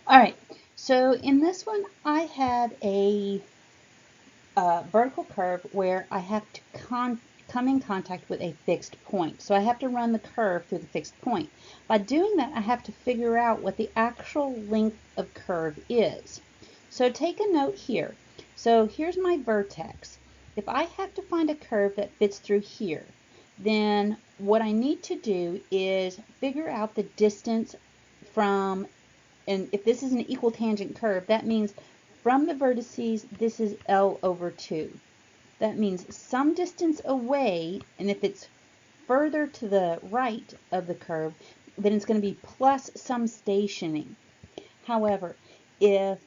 All right, so in this one, I have a vertical curve where I have to come in contact with a fixed point. So I have to run the curve through the fixed point. By doing that, I have to figure out what the actual length of curve is. So take a note here. So here's my vertex. If I have to find a curve that fits through here, then what I need to do is figure out the distance from, and if this is an equal tangent curve, that means from the vertices, this is L over 2. That means some distance away, and if it's further to the right of the curve, then it's going to be plus some stationing. However, if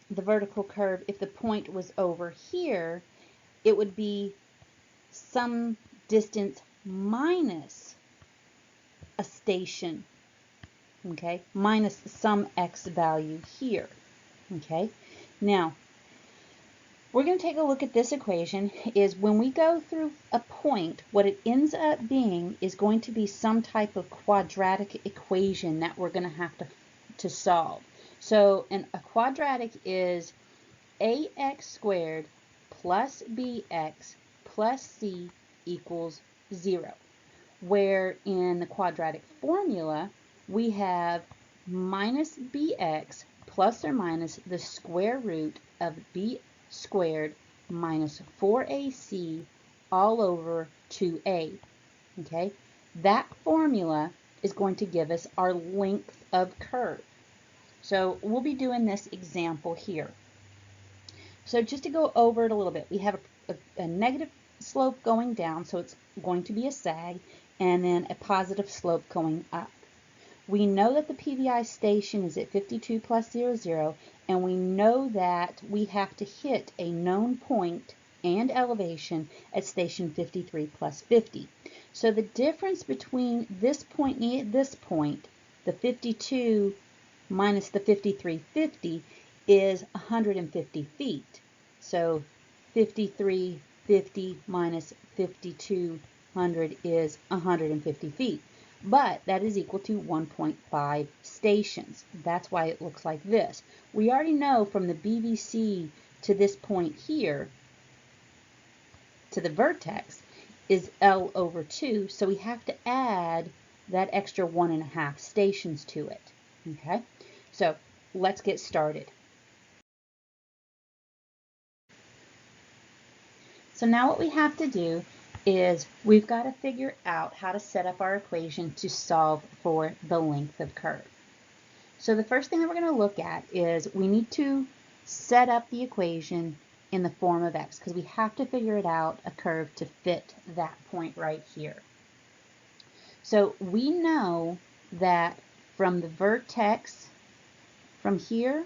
the vertical curve, if the point was over here, it would be some distance minus a station, okay, minus some x value here, okay. Now, we're going to take a look at this equation. Is when we go through a point, what it ends up being is going to be some type of quadratic equation that we're going to have to solve. So a quadratic is ax squared plus bx plus c equals 0, where in the quadratic formula we have minus bx plus or minus the square root of b squared minus 4ac all over 2a. Okay, that formula is going to give us our length of curve. So we'll be doing this example here. So just to go over it a little bit, we have a negative slope going down, so it's going to be a sag, and then a positive slope going up. We know that the PVI station is at 52 plus 0, 0, and we know that we have to hit a known point and elevation at station 53 plus 50. So the difference between this point and this point, the 52 minus the 5350, is 150 feet. So 5350 minus 5200 is 150 feet. But that is equal to 1.5 stations. That's why it looks like this. We already know from the BVC to this point here, to the vertex, is L over 2, so we have to add that extra 1.5 stations to it. Okay, so let's get started. So now what we have to do is we've got to figure out how to set up our equation to solve for the length of curve. So the first thing that we're going to look at is we need to set up the equation in the form of x, because we have to figure it out a curve to fit that point right here. So we know that from the vertex from here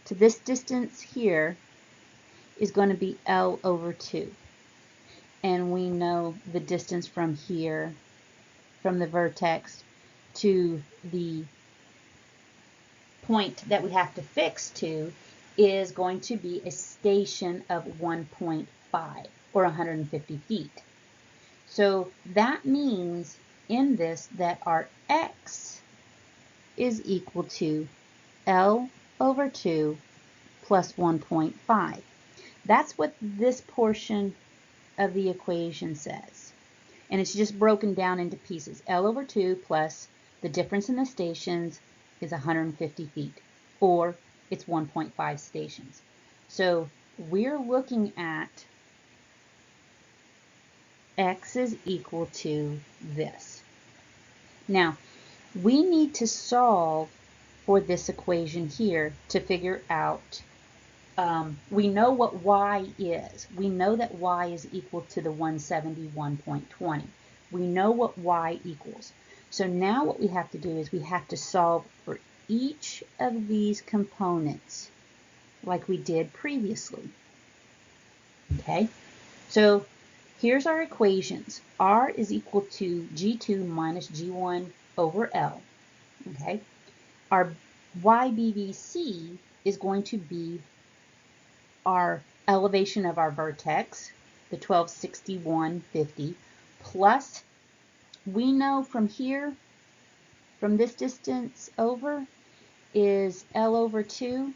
to this distance here is going to be L over 2. And we know the distance from here, from the vertex to the point that we have to fix to, is going to be a station of 1.5 or 150 feet. So that means in this that our x is equal to L over 2 plus 1.5. That's what this portion of the equation says. And it's just broken down into pieces. L over 2 plus the difference in the stations is 150 feet, or it's 1.5 stations. So we're looking at x is equal to this. Now, we need to solve for this equation here to figure out, we know what y is. We know that y is equal to the 171.20. We know what y equals. So now what we have to do is we have to solve for each of these components like we did previously. Okay, so here's our equations. R is equal to G2 minus G1 over L. Okay, our YBVC is going to be our elevation of our vertex, the 1261.50, plus we know from here, from this distance over, is L over 2.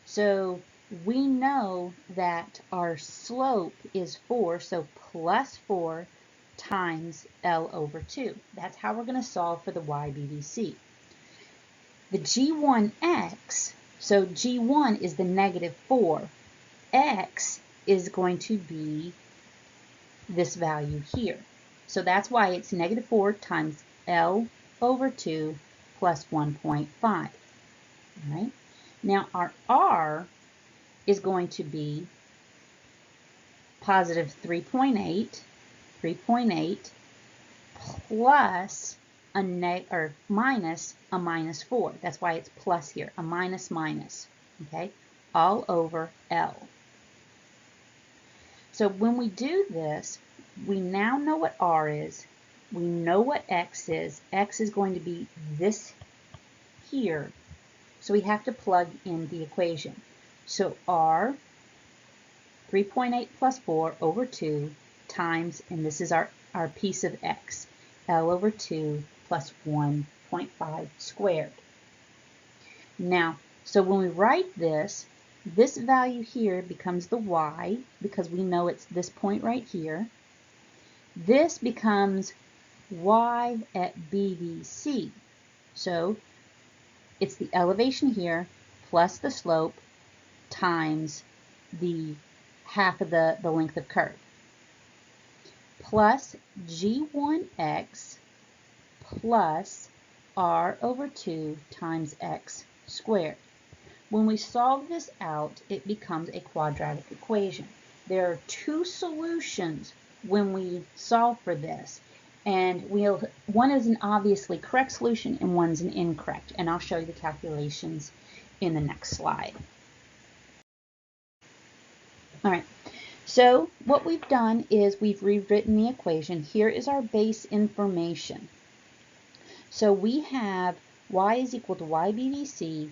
So we know that our slope is 4, so plus 4 times L over 2. That's how we're going to solve for the YBDC. The G1x, so G1 is the negative 4. X is going to be this value here. So that's why it's negative 4 times L over 2 plus 1.5. All right. Now our R is going to be positive 3.8 plus minus a minus 4. That's why it's plus here, a minus minus, okay, all over L. So when we do this, we now know what R is. We know what X is. X is going to be this here. So we have to plug in the equation. So R, 3.8 plus 4 over 2 times, and this is our piece of X, L over 2 plus 1.5 squared. Now, so when we write this value here becomes the Y because we know it's this point right here. This becomes Y at BDC. So it's the elevation here plus the slope times the half of the length of curve plus G1x plus R over 2 times X squared. When we solve this out, it becomes a quadratic equation. There are two solutions when we solve for this, and one is an obviously correct solution and one's an incorrect, and I'll show you the calculations in the next slide. All right, so what we've done is we've rewritten the equation. Here is our base information. So we have y is equal to YBDC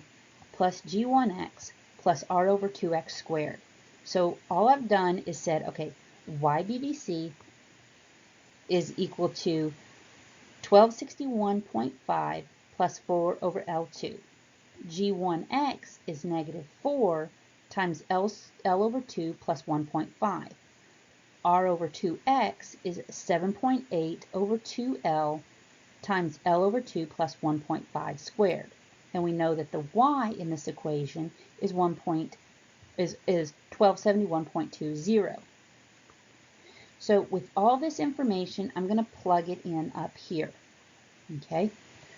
plus G1x plus R over 2x squared. So all I've done is said, okay, YBDC is equal to 1261.5 plus 4 over L2. G1x is negative 4 times L over 2 plus 1.5. R over 2x is 7.8 over 2L times L over 2 plus 1.5 squared. And we know that the y in this equation is 1271.20. So with all this information, I'm going to plug it in up here. Okay,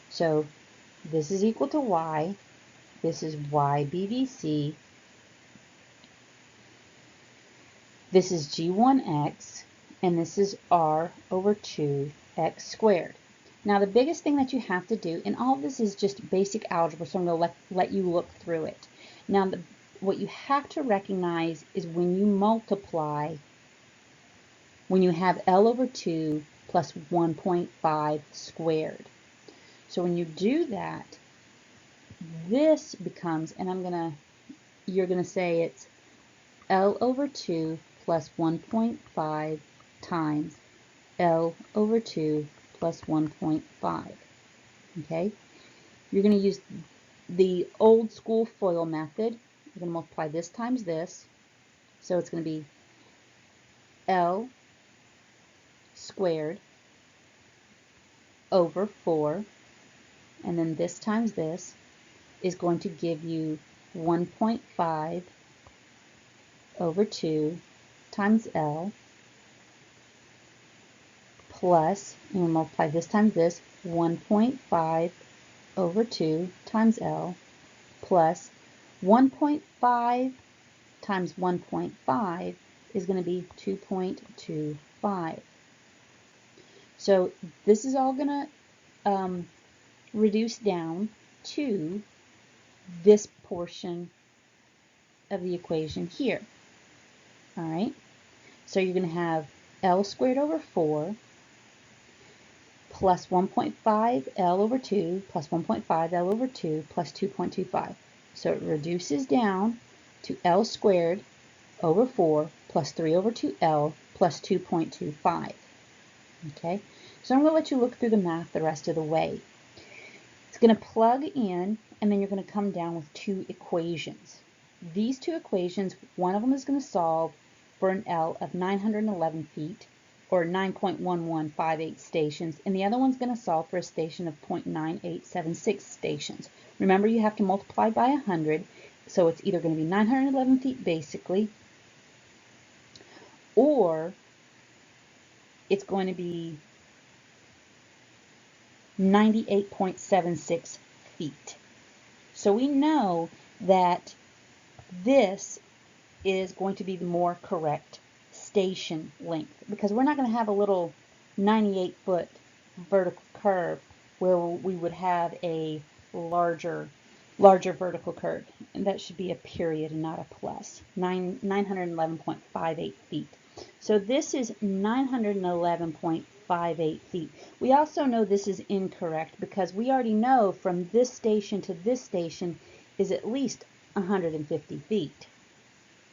so this is equal to y. This is YBDC. This is G1x, and this is R over 2x squared. Now the biggest thing that you have to do, and all of this is just basic algebra, so I'm going to let you look through it. Now what you have to recognize is when you multiply, when you have L over 2 plus 1.5 squared. So when you do that, this becomes, and you're going to say it's L over 2 plus 1.5 times L over 2 plus 1.5. Okay? You're going to use the old school FOIL method. You're going to multiply this times this. So it's going to be L squared over 4. And then this times this is going to give you 1.5 over 2 times L plus, and we'll multiply this times this, 1.5 over 2 times L plus 1.5 times 1.5 is going to be 2.25. So this is all going to reduce down to this portion of the equation here. All right, so you're going to have L squared over 4 plus 1.5 L over 2 plus 1.5 L over 2 plus 2.25. So it reduces down to L squared over 4 plus 3 over 2L plus 2.25. Okay, so I'm going to let you look through the math the rest of the way. It's going to plug in and then you're going to come down with two equations. These two equations, one of them is going to solve for an L of 911 feet, or 9.1158 stations, and the other one's going to solve for a station of 0.9876 stations. Remember, you have to multiply by 100, so it's either going to be 911 feet basically, or it's going to be 98.76 feet. So we know that this is going to be the more correct station length, because we're not going to have a little 98-foot vertical curve where we would have a larger vertical curve, and that should be a period and not a plus. 911.58 feet. So this is 911.58 feet. We also know this is incorrect because we already know from this station to this station is at least 150 feet.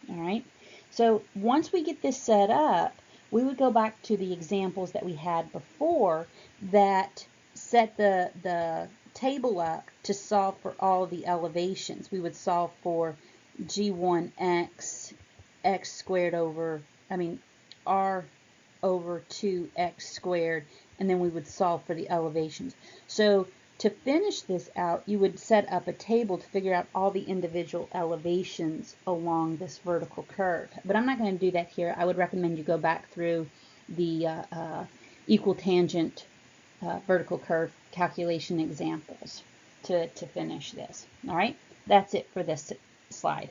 All right, so once we get this set up, we would go back to the examples that we had before that set the table up to solve for all the elevations. We would solve for G1x, x squared over, R over 2x squared, and then we would solve for the elevations. So to finish this out, you would set up a table to figure out all the individual elevations along this vertical curve. But I'm not going to do that here. I would recommend you go back through the equal tangent vertical curve calculation examples to finish this. All right, that's it for this slide.